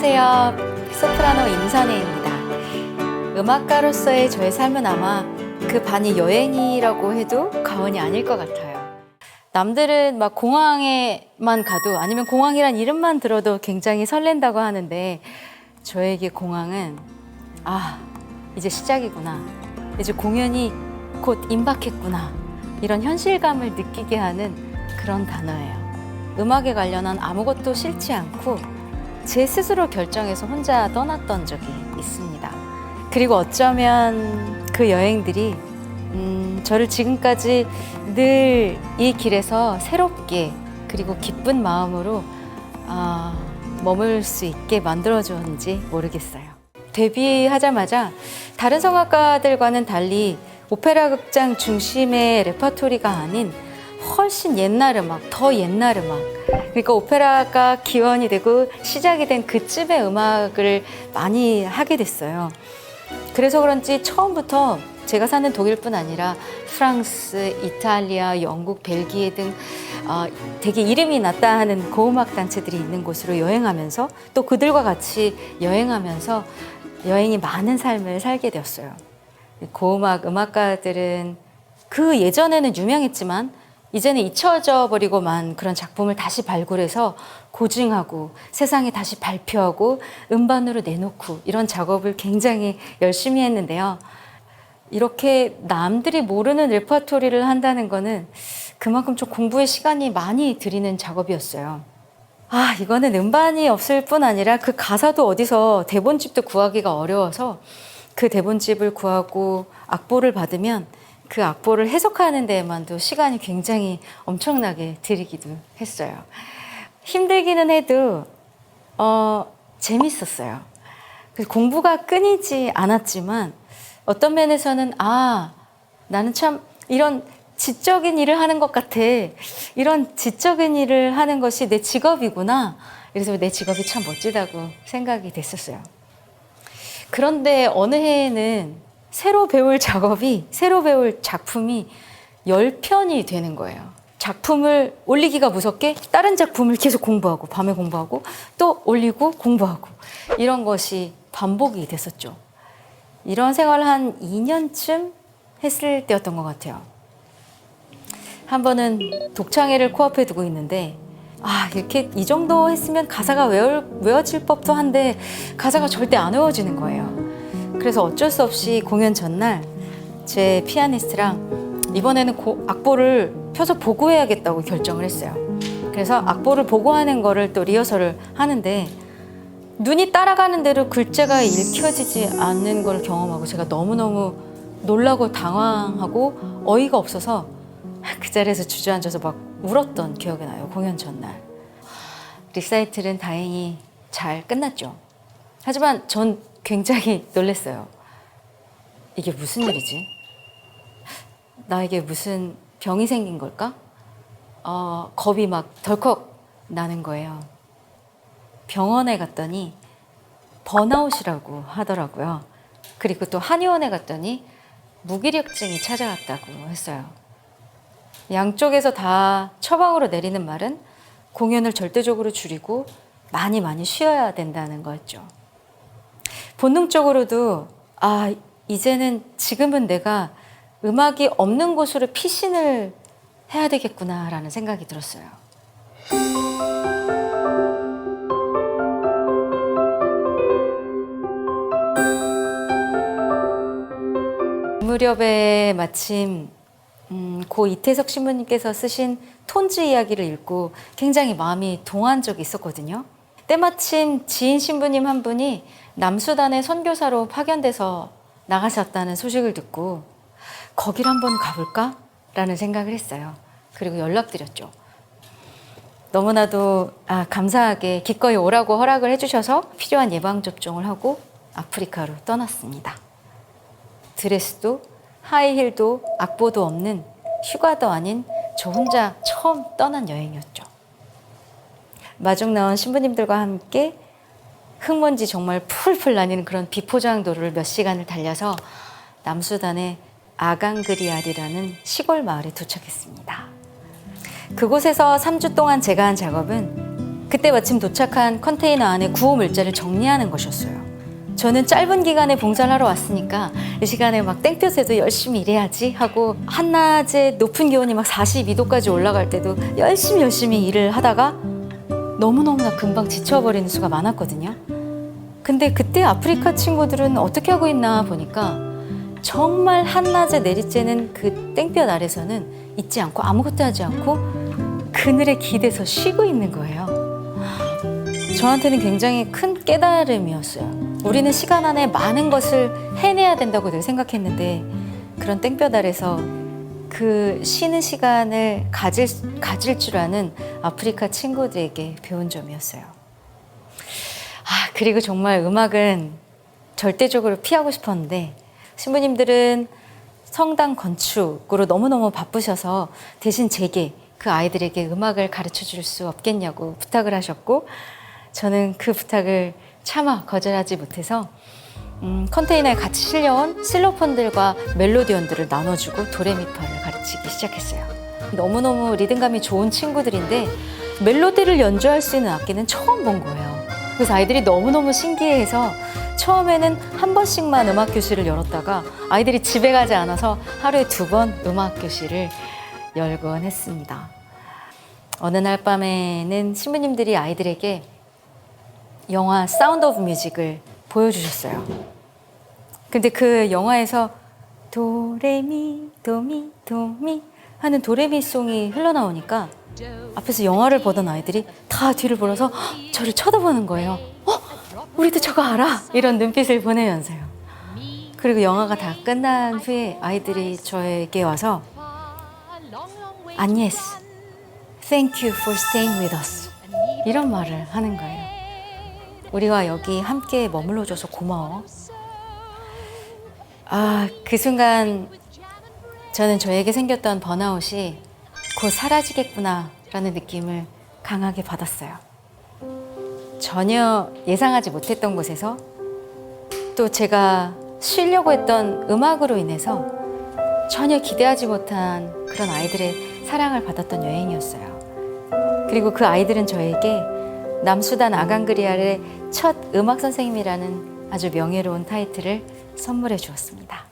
안녕하세요. 소프라노 임선혜입니다. 음악가로서의 저의 삶은 아마 그 반이 여행이라고 해도 과언이 아닐 것 같아요. 남들은 막 공항에만 가도 아니면 공항이란 이름만 들어도 굉장히 설렌다고 하는데 저에게 공항은 이제 시작이구나. 이제 공연이 곧 임박했구나. 이런 현실감을 느끼게 하는 그런 단어예요. 음악에 관련한 아무것도 싫지 않고 제 스스로 결정해서 혼자 떠났던 적이 있습니다. 그리고 어쩌면 그 여행들이 저를 지금까지 늘 이 길에서 새롭게 그리고 기쁜 마음으로 머물 수 있게 만들어줬는지 모르겠어요. 데뷔하자마자 다른 성악가들과는 달리 오페라 극장 중심의 레퍼토리가 아닌 훨씬 옛날 음악, 더 옛날 음악. 그러니까 오페라가 기원이 되고 시작이 된 그쯤의 음악을 많이 하게 됐어요. 그래서 그런지 처음부터 제가 사는 독일뿐 아니라 프랑스, 이탈리아, 영국, 벨기에 등 되게 이름이 났다 하는 고음악 단체들이 있는 곳으로 여행하면서 또 그들과 같이 여행하면서 여행이 많은 삶을 살게 되었어요. 고음악 음악가들은 그 예전에는 유명했지만 이제는 잊혀져 버리고만 그런 작품을 다시 발굴해서 고증하고 세상에 다시 발표하고 음반으로 내놓고 이런 작업을 굉장히 열심히 했는데요. 이렇게 남들이 모르는 레퍼토리를 한다는 거는 그만큼 좀 공부에 시간이 많이 들이는 작업이었어요. 이거는 음반이 없을 뿐 아니라 그 가사도 어디서 대본집도 구하기가 어려워서 그 대본집을 구하고 악보를 받으면 그 악보를 해석하는 데에만도 시간이 굉장히 엄청나게 들이기도 했어요. 힘들기는 해도 재밌었어요. 공부가 끊이지 않았지만 어떤 면에서는 나는 참 이런 지적인 일을 하는 것 같아. 이런 지적인 일을 하는 것이 내 직업이구나. 그래서 내 직업이 참 멋지다고 생각이 됐었어요. 그런데 어느 해에는 새로 배울 작품이 10편이 되는 거예요. 작품을 올리기가 무섭게 다른 작품을 계속 공부하고 밤에 공부하고 또 올리고 공부하고 이런 것이 반복이 됐었죠. 이런 생활을 한 2년쯤 했을 때였던 것 같아요. 한 번은 독창회를 코앞에 두고 있는데 이렇게 이 정도 했으면 가사가 외워질 법도 한데 가사가 절대 안 외워지는 거예요. 그래서 어쩔 수 없이 공연 전날 제 피아니스트랑 이번에는 악보를 펴서 보고해야겠다고 결정을 했어요. 그래서 악보를 보고하는 거를 또 리허설을 하는데 눈이 따라가는 대로 글자가 읽혀지지 않는 걸 경험하고 제가 너무너무 놀라고 당황하고 어이가 없어서 그 자리에서 주저앉아서 막 울었던 기억이 나요. 공연 전날. 리사이틀은 다행히 잘 끝났죠. 하지만 전 굉장히 놀랐어요. 이게 무슨 일이지? 나에게 무슨 병이 생긴 걸까? 겁이 막 덜컥 나는 거예요. 병원에 갔더니 번아웃이라고 하더라고요. 그리고 또 한의원에 갔더니 무기력증이 찾아왔다고 했어요. 양쪽에서 다 처방으로 내리는 말은 공연을 절대적으로 줄이고 많이 쉬어야 된다는 거였죠. 본능적으로도 이제는 지금은 내가 음악이 없는 곳으로 피신을 해야 되겠구나라는 생각이 들었어요. 그 무렵에 마침 고 이태석 신부님께서 쓰신 톤즈 이야기를 읽고 굉장히 마음이 동한 적이 있었거든요. 때마침 지인 신부님 한 분이 남수단의 선교사로 파견돼서 나가셨다는 소식을 듣고 거길 한번 가볼까? 라는 생각을 했어요. 그리고 연락드렸죠. 너무나도 감사하게 기꺼이 오라고 허락을 해주셔서 필요한 예방접종을 하고 아프리카로 떠났습니다. 드레스도 하이힐도 악보도 없는 휴가도 아닌 저 혼자 처음 떠난 여행이었죠. 마중 나온 신부님들과 함께 흙먼지 정말 풀풀 나뉘는 그런 비포장도로를 몇 시간을 달려서 남수단의 아강그리알이라는 시골 마을에 도착했습니다. 그곳에서 3주 동안 제가 한 작업은 그때 마침 도착한 컨테이너 안에 구호 물자를 정리하는 것이었어요. 저는 짧은 기간에 봉사를 하러 왔으니까 이 시간에 막 땡볕에도 열심히 일해야지 하고 한낮에 높은 기온이 막 42도까지 올라갈 때도 열심히 일을 하다가 너무너무나 금방 지쳐버리는 수가 많았거든요. 근데 그때 아프리카 친구들은 어떻게 하고 있나 보니까 정말 한낮에 내리쬐는 그 땡볕 아래서는 있지 않고 아무것도 하지 않고 그늘에 기대서 쉬고 있는 거예요. 저한테는 굉장히 큰 깨달음이었어요. 우리는 시간 안에 많은 것을 해내야 된다고 늘 생각했는데 그런 땡볕 아래서 그 쉬는 시간을 가질 줄 아는 아프리카 친구들에게 배운 점이었어요. 그리고 정말 음악은 절대적으로 피하고 싶었는데 신부님들은 성당 건축으로 너무너무 바쁘셔서 대신 제게 그 아이들에게 음악을 가르쳐 줄 수 없겠냐고 부탁을 하셨고 저는 그 부탁을 차마 거절하지 못해서 컨테이너에 같이 실려온 실로폰들과 멜로디언들을 나눠주고 도레미파를 가르치기 시작했어요. 너무너무 리듬감이 좋은 친구들인데 멜로디를 연주할 수 있는 악기는 처음 본 거예요. 그래서 아이들이 너무너무 신기해해서 처음에는 한 번씩만 음악 교실을 열었다가 아이들이 집에 가지 않아서 하루에 2번 음악 교실을 열곤 했습니다. 어느 날 밤에는 신부님들이 아이들에게 영화 사운드 오브 뮤직을 보여주셨어요. 근데 그 영화에서 도레미 도미 도미 하는 도레미송이 흘러나오니까 앞에서 영화를 보던 아이들이 다 뒤를 돌아서 저를 쳐다보는 거예요. 우리도 저거 알아? 이런 눈빛을 보내면서요. 그리고 영화가 다 끝난 후에 아이들이 저에게 와서 Agnes, thank you for staying with us 이런 말을 하는 거예요. 우리와 여기 함께 머물러줘서 고마워. 그 순간 저는 저에게 생겼던 번아웃이 곧 사라지겠구나 라는 느낌을 강하게 받았어요. 전혀 예상하지 못했던 곳에서 또 제가 쉬려고 했던 음악으로 인해서 전혀 기대하지 못한 그런 아이들의 사랑을 받았던 여행이었어요. 그리고 그 아이들은 저에게 남수단 아강그리아의 첫 음악 선생님이라는 아주 명예로운 타이틀을 선물해 주었습니다.